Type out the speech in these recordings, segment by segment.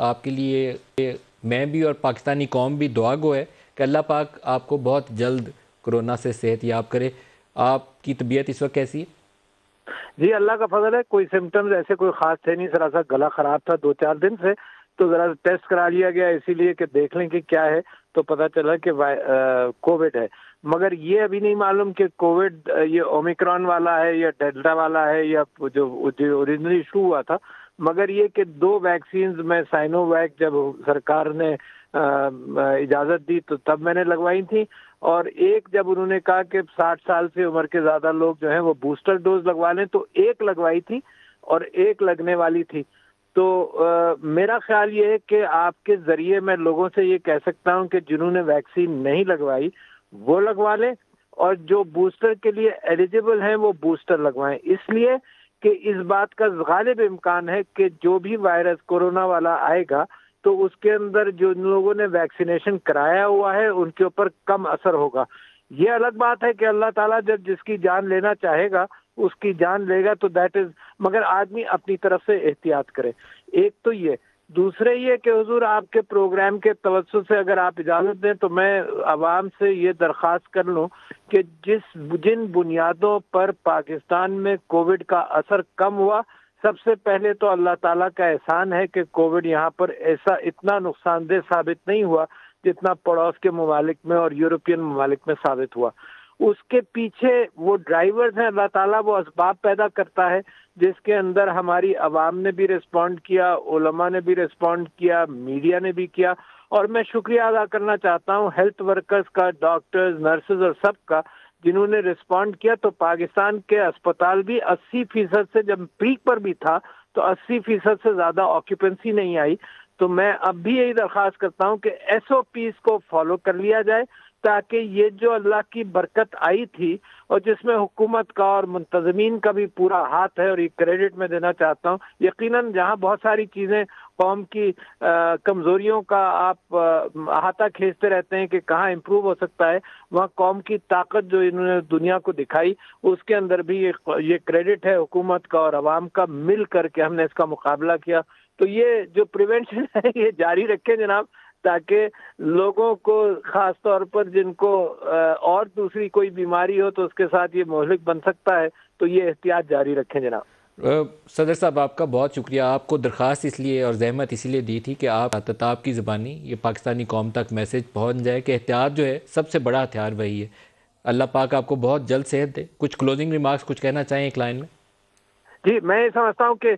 آپ کے لیے میں بھی اور پاکستانی قوم بھی دعا گو ہے کہ اللہ پاک آپ کو بہت جلد کرونا سے صحت یاب کرے۔ آپ کی طبیعت اس وقت کیسی ہے؟ جی اللہ کا فضل ہے، کوئی سمٹمز ایسے کوئی خاص تھے نہیں، ذرا سا گلا خراب تھا 2-4 دن سے، تو ذرا ٹیسٹ کرا لیا گیا اسی لیے کہ دیکھ لیں کہ کیا ہے، تو پتہ چلا کہ کووڈ ہے۔ مگر یہ ابھی نہیں معلوم کہ کووڈ یہ اومیکرون والا ہے یا ڈیلٹا والا ہے یا جو اوریجنلی ایشو ہوا تھا، مگر یہ کہ 2 ویکسینز میں سائنو ویک جب سرکار نے اجازت دی تو تب میں نے لگوائی تھی، اور ایک جب انہوں نے کہا کہ 60 سال سے عمر کے زیادہ لوگ جو ہیں وہ بوسٹر ڈوز لگوا لیں، تو ایک لگوائی تھی اور ایک لگنے والی تھی۔ تو میرا خیال یہ ہے کہ آپ کے ذریعے میں لوگوں سے یہ کہہ سکتا ہوں کہ جنہوں نے ویکسین نہیں لگوائی وہ لگوا لیں، اور جو بوسٹر کے لیے ایلیجیبل ہیں وہ بوسٹر لگوائیں، اس لیے کہ اس بات کا غالب امکان ہے کہ جو بھی وائرس کورونا والا آئے گا تو اس کے اندر جو لوگوں نے ویکسینیشن کرایا ہوا ہے ان کے اوپر کم اثر ہوگا۔ یہ الگ بات ہے کہ اللہ تعالیٰ جب جس کی جان لینا چاہے گا اس کی جان لے گا، تو دیٹ از، مگر آدمی اپنی طرف سے احتیاط کرے۔ ایک تو یہ، دوسرے یہ کہ حضور آپ کے پروگرام کے توسط سے اگر آپ اجازت دیں تو میں عوام سے یہ درخواست کر لوں کہ جن بنیادوں پر پاکستان میں کووڈ کا اثر کم ہوا، سب سے پہلے تو اللہ تعالیٰ کا احسان ہے کہ کووڈ یہاں پر اتنا نقصان دہ ثابت نہیں ہوا جتنا پڑوس کے ممالک میں اور یورپین ممالک میں ثابت ہوا۔ اس کے پیچھے وہ ڈرائیورز ہیں، اللہ تعالیٰ وہ اسباب پیدا کرتا ہے جس کے اندر ہماری عوام نے بھی ریسپونڈ کیا، علماء نے بھی ریسپونڈ کیا، میڈیا نے بھی کیا، اور میں شکریہ ادا کرنا چاہتا ہوں ہیلتھ ورکرز کا، ڈاکٹرز، نرسز اور سب کا جنہوں نے ریسپونڈ کیا۔ تو پاکستان کے اسپتال بھی 80% سے، جب پیک پر بھی تھا تو 80% سے زیادہ آکیوپنسی نہیں آئی۔ تو میں اب بھی یہی درخواست کرتا ہوں کہ SOPs کو فالو کر لیا جائے، تاکہ یہ جو اللہ کی برکت آئی تھی اور جس میں حکومت کا اور منتظمین کا بھی پورا ہاتھ ہے، اور یہ کریڈٹ میں دینا چاہتا ہوں، یقیناً جہاں بہت ساری چیزیں قوم کی کمزوریوں کا آپ احاطہ کھینچتے رہتے ہیں کہ کہاں امپروو ہو سکتا ہے، وہاں قوم کی طاقت جو انہوں نے دنیا کو دکھائی اس کے اندر بھی یہ کریڈٹ ہے حکومت کا اور عوام کا، مل کر کے ہم نے اس کا مقابلہ کیا۔ تو یہ جو پریونشن ہے یہ جاری رکھیں جناب، تاکہ لوگوں کو، خاص طور پر جن کو اور دوسری کوئی بیماری ہو تو اس کے ساتھ یہ مہلک بن سکتا ہے، تو یہ احتیاط جاری رکھیں جناب۔ صدر صاحب آپ کا بہت شکریہ۔ آپ کو درخواست اس لیے اور زحمت اسی لیے دی تھی کہ آپ کی زبانی یہ پاکستانی قوم تک میسج پہنچ جائے کہ احتیاط جو ہے سب سے بڑا ہتھیار وہی ہے۔ اللہ پاک آپ کو بہت جلد صحت دے۔ کچھ کلوزنگ ریمارکس کچھ کہنا چاہیں ایک لائن میں؟ جی، میں یہ سمجھتا ہوں کہ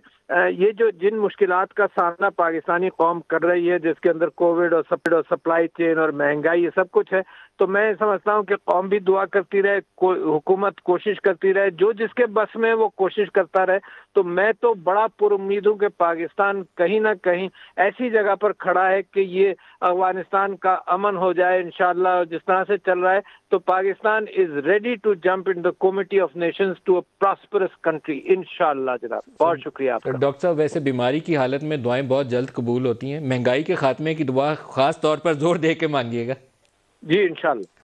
یہ جو جن مشکلات کا سامنا پاکستانی قوم کر رہی ہے، جس کے اندر کووڈ اور سپلائی چین اور مہنگائی یہ سب کچھ ہے، تو میں سمجھتا ہوں کہ قوم بھی دعا کرتی رہے، حکومت کوشش کرتی رہے، جو جس کے بس میں وہ کوشش کرتا رہے۔ تو میں تو بڑا پر امید ہوں کہ پاکستان کہیں نہ کہیں ایسی جگہ پر کھڑا ہے کہ یہ افغانستان کا امن ہو جائے انشاءاللہ۔ جس طرح سے چل رہا ہے تو Pakistan is ready to jump in the comity of nations to a prosperous country انشاءاللہ جناب۔ بہت شکریہ آپ کا۔ ڈاکٹر صاحب ویسے بیماری کی حالت میں دعائیں بہت جلد قبول ہوتی ہیں، مہنگائی کے خاتمے کی دعا خاص طور پر زور دے کے مانگیے گا۔ جی انشاءاللہ۔